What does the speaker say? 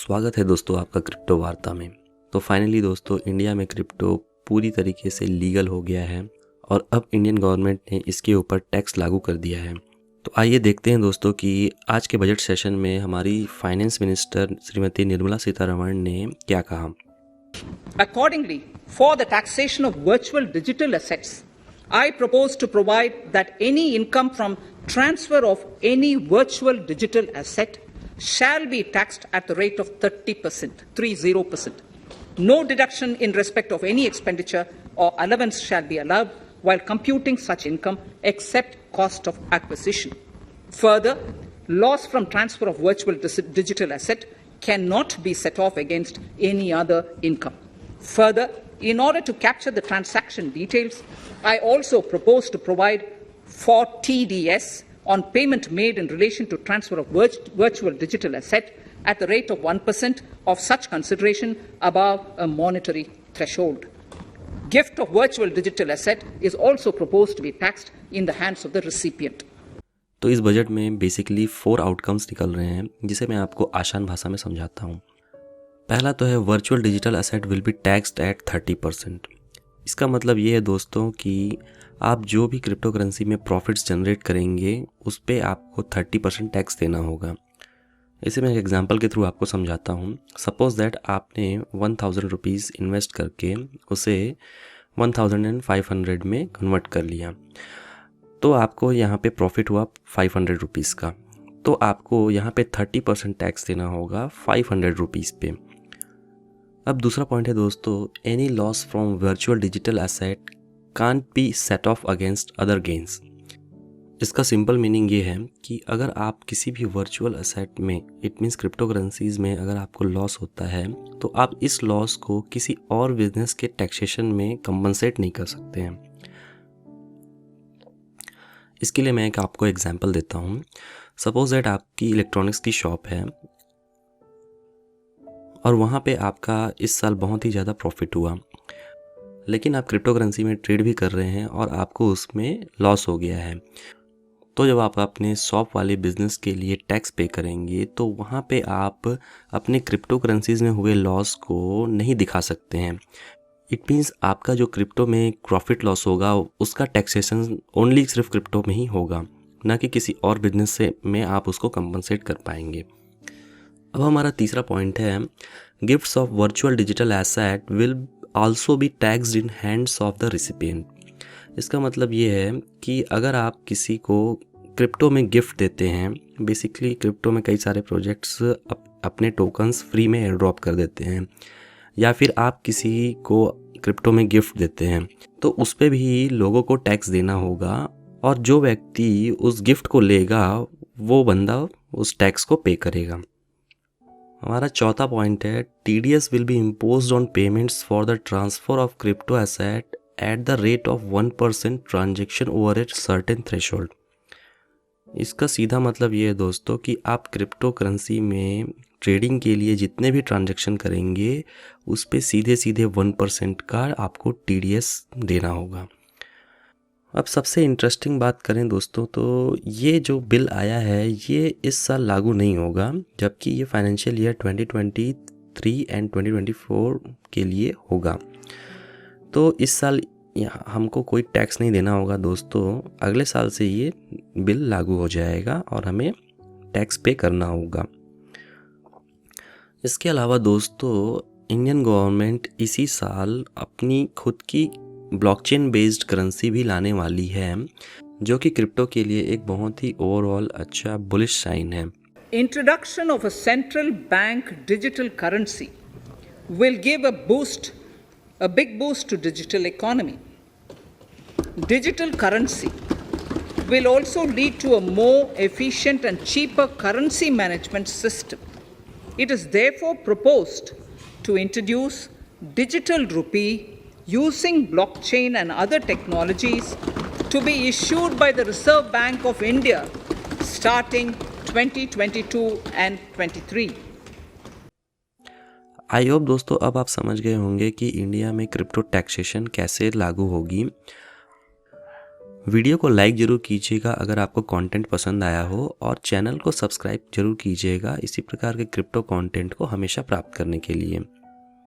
स्वागत है दोस्तों आपका क्रिप्टो वार्ता में। तो फाइनली दोस्तों इंडिया में क्रिप्टो पूरी तरीके से लीगल हो गया है और अब इंडियन गवर्नमेंट ने इसके ऊपर टैक्स लागू कर दिया है। तो आइए देखते हैं दोस्तों कि आज के बजट सेशन में हमारी फाइनेंस मिनिस्टर श्रीमती निर्मला सीतारमण ने क्या कहा। Accordingly, for the taxation of virtual digital assets, I propose to provide that any income from transfer of any virtual digital asset shall be taxed at the rate of 30%, 30%. No deduction in respect of any expenditure or allowance shall be allowed while computing such income except cost of acquisition. Further, loss from transfer of virtual digital asset cannot be set off against any other income. Further, in order to capture the transaction details, I also propose to provide for TDS on payment made in relation to transfer of virtual digital asset at the rate of 1% of such consideration above a monetary threshold. Gift of virtual digital asset is also proposed to be taxed in the hands of the recipient. तो इस budget में basically 4 outcomes निकल रहे हैं जिसे मैं आपको आसान भाषा में समझाता हूँ। पहला तो है virtual digital asset will be taxed eight 30%। इसका मतलब ये है दोस्तों कि आप जो भी क्रिप्टो करेंसी में प्रॉफिट्स जनरेट करेंगे उस पर आपको 30% टैक्स देना होगा। इसे मैं एक एग्जांपल के थ्रू आपको समझाता हूँ। सपोज दैट आपने 1000 रुपीज़ इन्वेस्ट करके उसे 1500 में कन्वर्ट कर लिया, तो आपको यहाँ पे प्रॉफिट हुआ 500 रुपीज़ का, तो आपको यहाँ पे 30% टैक्स देना होगा 500 रुपीज़ पे। अब दूसरा पॉइंट है दोस्तों, any loss from virtual digital asset can't be set of against other gains. इसका सिंपल मीनिंग ये है कि अगर आप किसी भी वर्चुअल एसेट में, इट मीन्स क्रिप्टो करेंसीज में अगर आपको लॉस होता है तो आप इस लॉस को किसी और बिजनेस के टैक्सेशन में कंपनसेट नहीं कर सकते हैं। इसके लिए मैं एक आपको एग्जांपल देता हूँ। सपोज दैट आपकी इलेक्ट्रॉनिक्स की शॉप है और वहाँ पे आपका इस साल बहुत ही ज़्यादा प्रॉफिट हुआ, लेकिन आप क्रिप्टो करेंसी में ट्रेड भी कर रहे हैं और आपको उसमें लॉस हो गया है। तो जब आप अपने शॉप वाले बिजनेस के लिए टैक्स पे करेंगे तो वहाँ पे आप अपने क्रिप्टो करेंसीज में हुए लॉस को नहीं दिखा सकते हैं। इट मीन्स आपका जो क्रिप्टो में प्रॉफिट लॉस होगा उसका टैक्सेशन ओनली सिर्फ क्रिप्टो में ही होगा, ना कि किसी और बिजनेस से में आप उसको कंपनसेट कर पाएंगे। अब हमारा तीसरा पॉइंट है, gifts of virtual digital asset will also be taxed in hands of the recipient. इसका मतलब ये है कि अगर आप किसी को क्रिप्टो में गिफ्ट देते हैं, बेसिकली क्रिप्टो में कई सारे प्रोजेक्ट्स अपने टोकन्स फ्री में एयर ड्रॉप कर देते हैं, या फिर आप किसी को क्रिप्टो में गिफ्ट देते हैं तो उस पर भी लोगों को टैक्स देना होगा, और जो व्यक्ति उस गिफ्ट को लेगा वो बंदा उस टैक्स को पे करेगा। हमारा चौथा पॉइंट है, TDS will be imposed on payments for the transfer of crypto asset at the rate of 1% transaction over a certain threshold. इसका सीधा मतलब ये है दोस्तों कि आप क्रिप्टो करेंसी में ट्रेडिंग के लिए जितने भी ट्रांजैक्शन करेंगे उस पे सीधे सीधे 1% का आपको TDS देना होगा। अब सबसे इंटरेस्टिंग बात करें दोस्तों, तो ये जो बिल आया है ये इस साल लागू नहीं होगा, जबकि ये फाइनेंशियल ईयर 2023 एंड 2024 के लिए होगा। तो इस साल हमको कोई टैक्स नहीं देना होगा दोस्तों, अगले साल से ये बिल लागू हो जाएगा और हमें टैक्स पे करना होगा। इसके अलावा दोस्तों इंडियन गवर्नमेंट इसी साल अपनी खुद की ब्लॉकचेन बेस्ड करेंसी भी लाने वाली है, जो कि क्रिप्टो के लिए एक बहुत ही ओवरऑल अच्छा बुलिश साइन है। Introduction of a central bank digital currency will give a big boost to digital economy. Digital currency will also lead to a more efficient and cheaper currency management system. It is therefore proposed to introduce digital rupee using blockchain and other technologies to be issued by the Reserve Bank of India starting 2022 and 23. I hope दोस्तों अब आप समझ गए होंगे कि India में crypto taxation कैसे लागू होगी। वीडियो को लाइक ज़रूर कीजिएगा अगर आपको कंटेंट पसंद आया हो, और चैनल को सब्सक्राइब जरूर कीजिएगा इसी प्रकार के क्रिप्टो कंटेंट को हमेशा प्राप्त करने के लिए।